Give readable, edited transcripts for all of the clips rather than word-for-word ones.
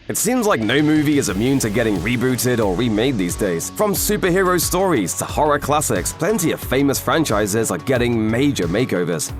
It seems like no movie is immune to getting rebooted or remade these days. From superhero stories to horror classics, plenty of famous franchises are getting major makeovers.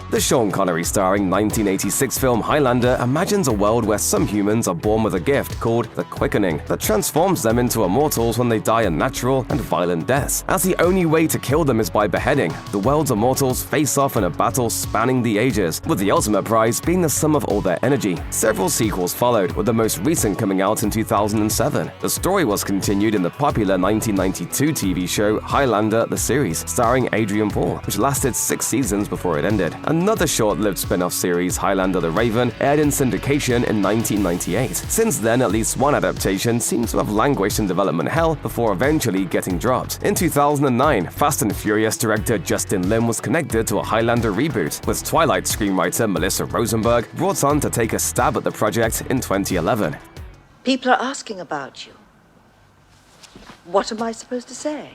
The Sean Connery starring 1986 film Highlander imagines a world where some humans are born with a gift called the Quickening that transforms them into immortals when they die unnatural and violent deaths. As the only way to kill them is by beheading, the world's immortals face off in a battle spanning the ages, with the ultimate prize being the sum of all their energy. Several sequels followed, with the most recent coming out in 2007. The story was continued in the popular 1992 TV show Highlander the series, starring Adrian Paul, which lasted 6 seasons before it ended. Another short-lived spin-off series, Highlander the Raven, aired in syndication in 1998. Since then, at least one adaptation seems to have languished in development hell before eventually getting dropped. In 2009, Fast and Furious director Justin Lin was connected to a Highlander reboot, with Twilight screenwriter Melissa Rosenberg brought on to take a stab at the project in 2011. People are asking about you. What am I supposed to say?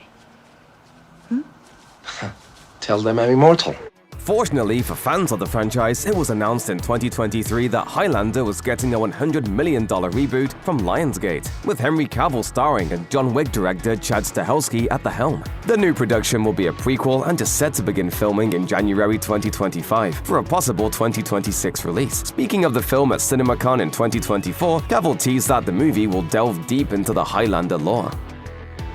Tell them I'm immortal. Fortunately for fans of the franchise, it was announced in 2023 that Highlander was getting a $100 million reboot from Lionsgate, with Henry Cavill starring and John Wick director Chad Stahelski at the helm. The new production will be a prequel and is set to begin filming in January 2025 for a possible 2026 release. Speaking of the film at CinemaCon in 2024, Cavill teased that the movie will delve deep into the Highlander lore.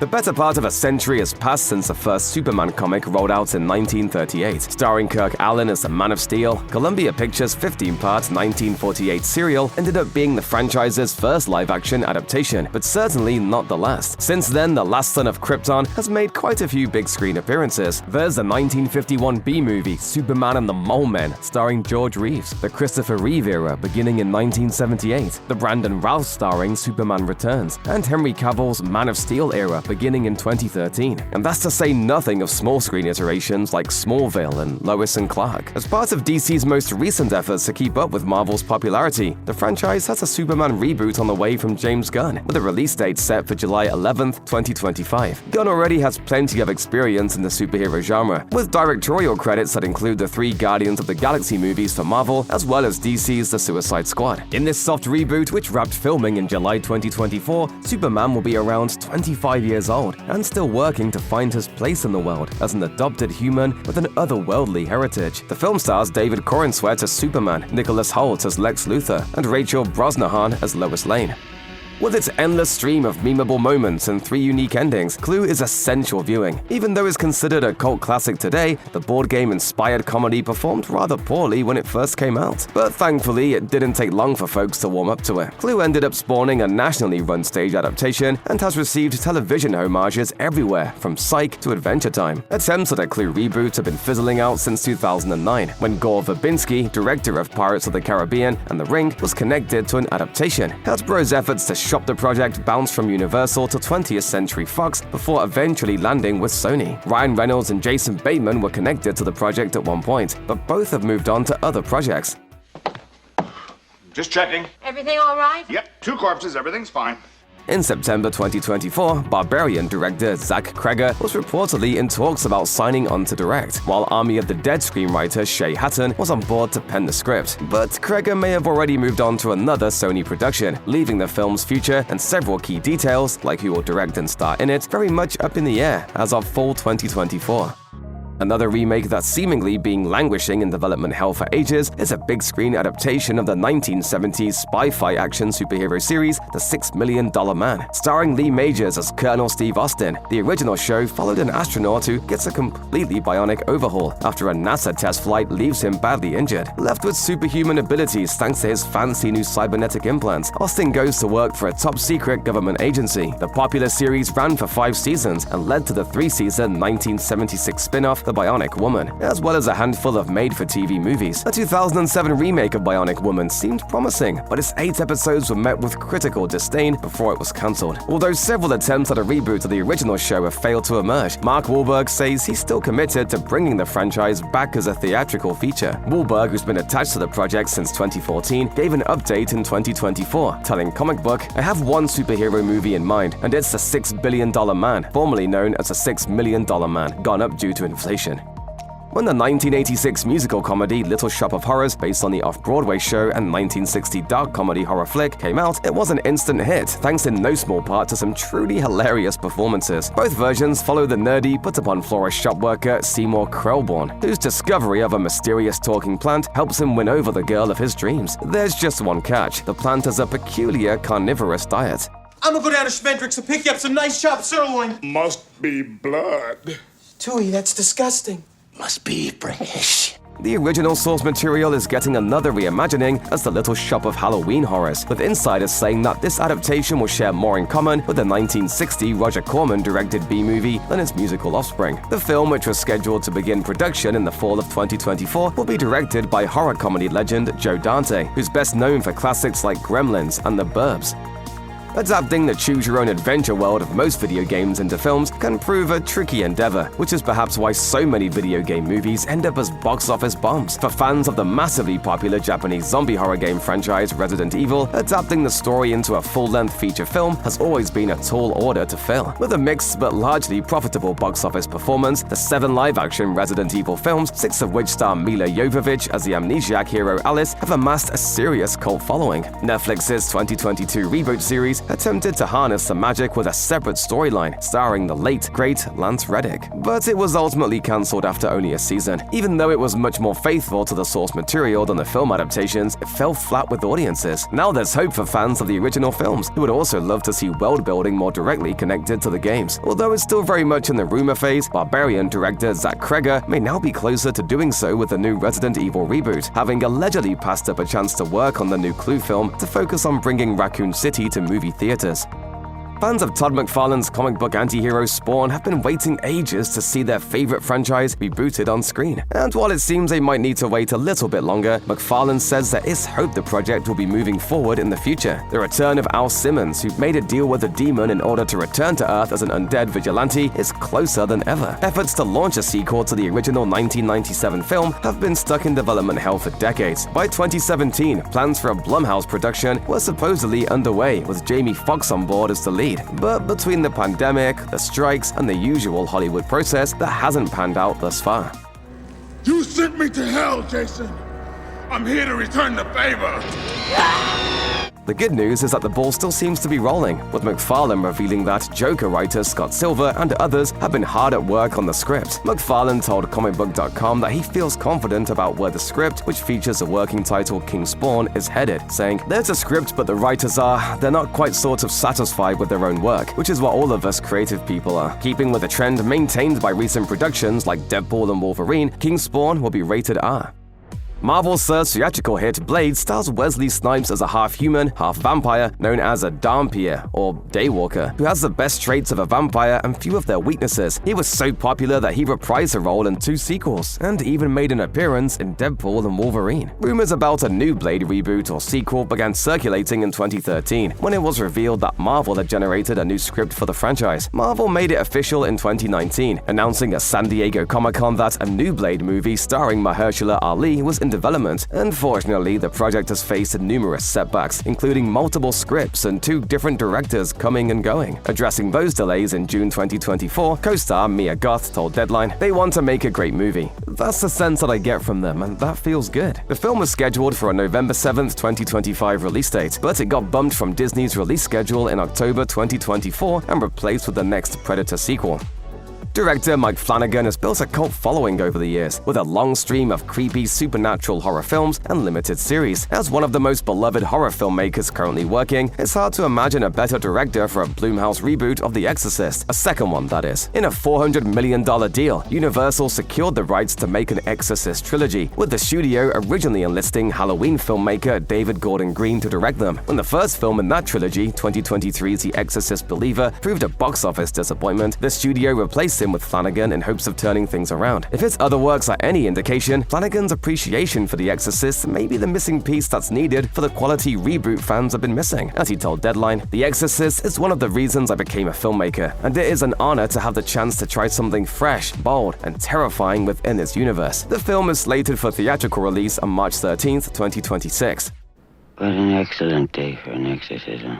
The better part of a century has passed since the first Superman comic rolled out in 1938. Starring Kirk Alyn as the Man of Steel, Columbia Pictures' 15-part 1948 serial ended up being the franchise's first live-action adaptation, but certainly not the last. Since then, The Last Son of Krypton has made quite a few big-screen appearances. There's the 1951 B-movie Superman and the Mole Men, starring George Reeves, the Christopher Reeve era beginning in 1978, the Brandon Routh starring Superman Returns, and Henry Cavill's Man of Steel era beginning in 2013. And that's to say nothing of small-screen iterations like Smallville and Lois and Clark. As part of DC's most recent efforts to keep up with Marvel's popularity, the franchise has a Superman reboot on the way from James Gunn, with a release date set for July 11th, 2025. Gunn already has plenty of experience in the superhero genre, with directorial credits that include the 3 Guardians of the Galaxy movies for Marvel, as well as DC's The Suicide Squad. In this soft reboot, which wrapped filming in July 2024, Superman will be around 25 years old and still working to find his place in the world as an adopted human with an otherworldly heritage. The film stars David Corenswet as Superman, Nicholas Hoult as Lex Luthor, and Rachel Brosnahan as Lois Lane. With its endless stream of memeable moments and 3 unique endings, Clue is essential viewing. Even though it's considered a cult classic today, the board game-inspired comedy performed rather poorly when it first came out. But thankfully, it didn't take long for folks to warm up to it. Clue ended up spawning a nationally run stage adaptation and has received television homages everywhere, from Psych to Adventure Time. Attempts at a Clue reboot have been fizzling out since 2009, when Gore Verbinski, director of Pirates of the Caribbean and The Ring, was connected to an adaptation. Hasbro's efforts to shop the project bounced from Universal to 20th Century Fox before eventually landing with Sony. Ryan Reynolds and Jason Bateman were connected to the project at one point, but both have moved on to other projects. Just checking. Everything all right? Yep, 2 corpses, everything's fine. In September 2024, Barbarian director Zach Cregger was reportedly in talks about signing on to direct, while Army of the Dead screenwriter Shay Hatton was on board to pen the script. But Cregger may have already moved on to another Sony production, leaving the film's future and several key details, like who will direct and star in it, very much up in the air as of fall 2024. Another remake that's seemingly been languishing in development hell for ages is a big-screen adaptation of the 1970s spy-fi action superhero series The $6 Million Man. Starring Lee Majors as Colonel Steve Austin, the original show followed an astronaut who gets a completely bionic overhaul after a NASA test flight leaves him badly injured. Left with superhuman abilities thanks to his fancy new cybernetic implants, Austin goes to work for a top-secret government agency. The popular series ran for 5 seasons and led to the 3-season 1976 spin-off The Bionic Woman, as well as a handful of made-for-TV movies. A 2007 remake of Bionic Woman seemed promising, but its 8 episodes were met with critical disdain before it was cancelled. Although several attempts at a reboot of the original show have failed to emerge, Mark Wahlberg says he's still committed to bringing the franchise back as a theatrical feature. Wahlberg, who's been attached to the project since 2014, gave an update in 2024, telling Comic Book, "I have one superhero movie in mind, and it's The $6 Billion Man, formerly known as The $6 Million Man, gone up due to inflation." When the 1986 musical comedy Little Shop of Horrors, based on the off-Broadway show, and 1960 dark comedy horror flick came out, it was an instant hit, thanks in no small part to some truly hilarious performances. Both versions follow the nerdy, put-upon florist shop worker Seymour Krelborn, whose discovery of a mysterious talking plant helps him win over the girl of his dreams. There's just one catch: the plant has a peculiar carnivorous diet. I'm gonna go down to Schmendrick's and pick you up some nice chopped sirloin. Must be blood. Tui, that's disgusting. Must be British. The original source material is getting another reimagining as the Little Shop of Halloween Horrors, with insiders saying that this adaptation will share more in common with the 1960 Roger Corman-directed B-movie than its musical offspring. The film, which was scheduled to begin production in the fall of 2024, will be directed by horror comedy legend Joe Dante, who's best known for classics like Gremlins and The Burbs. Adapting the choose-your-own-adventure world of most video games into films can prove a tricky endeavor, which is perhaps why so many video game movies end up as box office bombs. For fans of the massively popular Japanese zombie horror game franchise Resident Evil, adapting the story into a full-length feature film has always been a tall order to fill. With a mixed but largely profitable box office performance, the 7 live-action Resident Evil films, 6 of which star Mila Jovovich as the amnesiac hero Alice, have amassed a serious cult following. Netflix's 2022 Reboot series attempted to harness the magic with a separate storyline starring the late, great Lance Reddick. But it was ultimately cancelled after only a season. Even though it was much more faithful to the source material than the film adaptations, it fell flat with audiences. Now there's hope for fans of the original films, who would also love to see world-building more directly connected to the games. Although it's still very much in the rumor phase, Barbarian director Zach Kreger may now be closer to doing so with the new Resident Evil reboot, having allegedly passed up a chance to work on the new Clue film to focus on bringing Raccoon City to movie theaters. Fans of Todd McFarlane's comic book anti-hero Spawn have been waiting ages to see their favorite franchise rebooted on screen. And while it seems they might need to wait a little bit longer, McFarlane says there is hope the project will be moving forward in the future. The return of Al Simmons, who made a deal with a demon in order to return to Earth as an undead vigilante, is closer than ever. Efforts to launch a sequel to the original 1997 film have been stuck in development hell for decades. By 2017, plans for a Blumhouse production were supposedly underway, with Jamie Foxx on board as the lead. But between the pandemic, the strikes, and the usual Hollywood process, that hasn't panned out thus far. You sent me to hell, Jason. I'm here to return the favor. The good news is that the ball still seems to be rolling, with McFarlane revealing that Joker writer Scott Silver and others have been hard at work on the script. McFarlane told comicbook.com that he feels confident about where the script, which features a working title King Spawn, is headed, saying, "There's a script, but the writers they're not quite sort of satisfied with their own work, which is what all of us creative people are." Keeping with a trend maintained by recent productions like Deadpool and Wolverine, King Spawn will be rated R. Marvel's third theatrical hit, Blade, stars Wesley Snipes as a half-human, half-vampire known as a Dhampir, or Daywalker, who has the best traits of a vampire and few of their weaknesses. He was so popular that he reprised the role in 2 sequels, and even made an appearance in Deadpool and Wolverine. Rumors about a new Blade reboot or sequel began circulating in 2013, when it was revealed that Marvel had generated a new script for the franchise. Marvel made it official in 2019, announcing at San Diego Comic-Con that a new Blade movie starring Mahershala Ali was in development. Unfortunately, the project has faced numerous setbacks, including multiple scripts and 2 different directors coming and going. Addressing those delays in June 2024, co-star Mia Goth told Deadline, "They want to make a great movie. That's the sense that I get from them, and that feels good." The film was scheduled for a November 7th, 2025 release date, but it got bumped from Disney's release schedule in October 2024 and replaced with the next Predator sequel. Director Mike Flanagan has built a cult following over the years, with a long stream of creepy supernatural horror films and limited series. As one of the most beloved horror filmmakers currently working, it's hard to imagine a better director for a Blumhouse reboot of The Exorcist, a second one that is. In a $400 million deal, Universal secured the rights to make an Exorcist trilogy, with the studio originally enlisting Halloween filmmaker David Gordon Green to direct them. When the first film in that trilogy, 2023's The Exorcist Believer, proved a box office disappointment, the studio replaced him with Flanagan in hopes of turning things around. If his other works are any indication, Flanagan's appreciation for The Exorcist may be the missing piece that's needed for the quality reboot fans have been missing. As he told Deadline, "The Exorcist is one of the reasons I became a filmmaker, and it is an honor to have the chance to try something fresh, bold, and terrifying within this universe." The film is slated for theatrical release on March 13th, 2026. What an excellent day for an exorcism.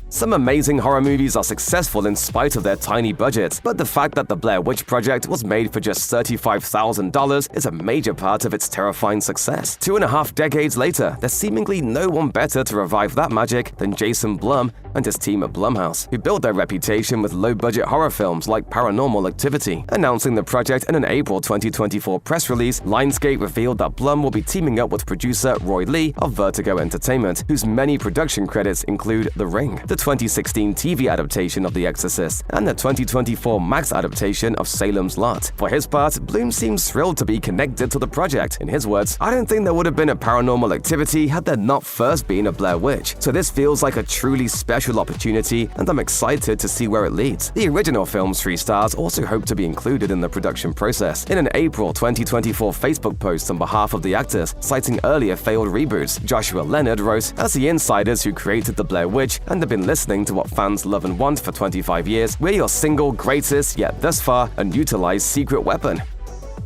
Some amazing horror movies are successful in spite of their tiny budgets, but the fact that the Blair Witch Project was made for just $35,000 is a major part of its terrifying success. 2.5 decades later, there's seemingly no one better to revive that magic than Jason Blum and his team at Blumhouse, who built their reputation with low-budget horror films like Paranormal Activity. Announcing the project in an April 2024 press release, Lionsgate revealed that Blum will be teaming up with producer Roy Lee of Vertigo Entertainment, whose many production credits include The Ring, the 2016 TV adaptation of The Exorcist, and the 2024 Max adaptation of Salem's Lot. For his part, Bloom seems thrilled to be connected to the project. In his words, "I don't think there would have been a Paranormal Activity had there not first been a Blair Witch, so this feels like a truly special opportunity, and I'm excited to see where it leads." The original film's 3 stars also hope to be included in the production process. In an April 2024 Facebook post on behalf of the actors, citing earlier failed reboots, Joshua Leonard wrote, "As the insiders who created the Blair Witch and have been listening to what fans love and want for 25 years, we're your single greatest, yet thus far, unutilized secret weapon."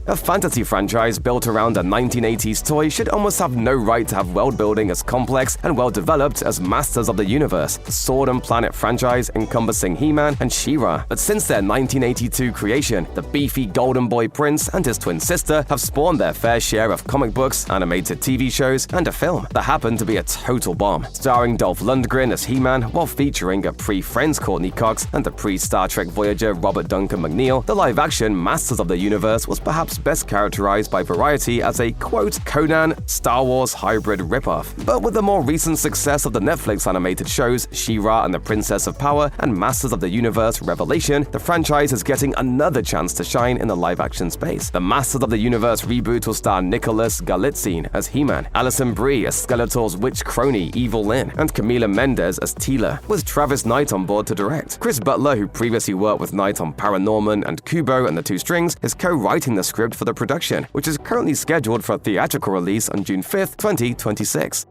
A fantasy franchise built around a 1980s toy should almost have no right to have world building as complex and well-developed as Masters of the Universe, the Sword and Planet franchise encompassing He-Man and She-Ra. But since their 1982 creation, the beefy Golden Boy Prince and his twin sister have spawned their fair share of comic books, animated TV shows, and a film that happened to be a total bomb. Starring Dolph Lundgren as He-Man while featuring a pre-Friends Courtney Cox and a pre-Star Trek Voyager Robert Duncan McNeil, the live-action Masters of the Universe was perhaps best characterized by Variety as a, quote, Conan Star Wars hybrid ripoff. But with the more recent success of the Netflix animated shows She-Ra and the Princess of Power and Masters of the Universe Revelation, the franchise is getting another chance to shine in the live-action space. The Masters of the Universe reboot will star Nicholas Galitzine as He-Man, Alison Brie as Skeletor's witch crony Evil Lyn, and Camila Mendes as Teela, with Travis Knight on board to direct. Chris Butler, who previously worked with Knight on Paranorman and Kubo and the Two Strings, is co-writing the script for the production, which is currently scheduled for a theatrical release on June 5th, 2026.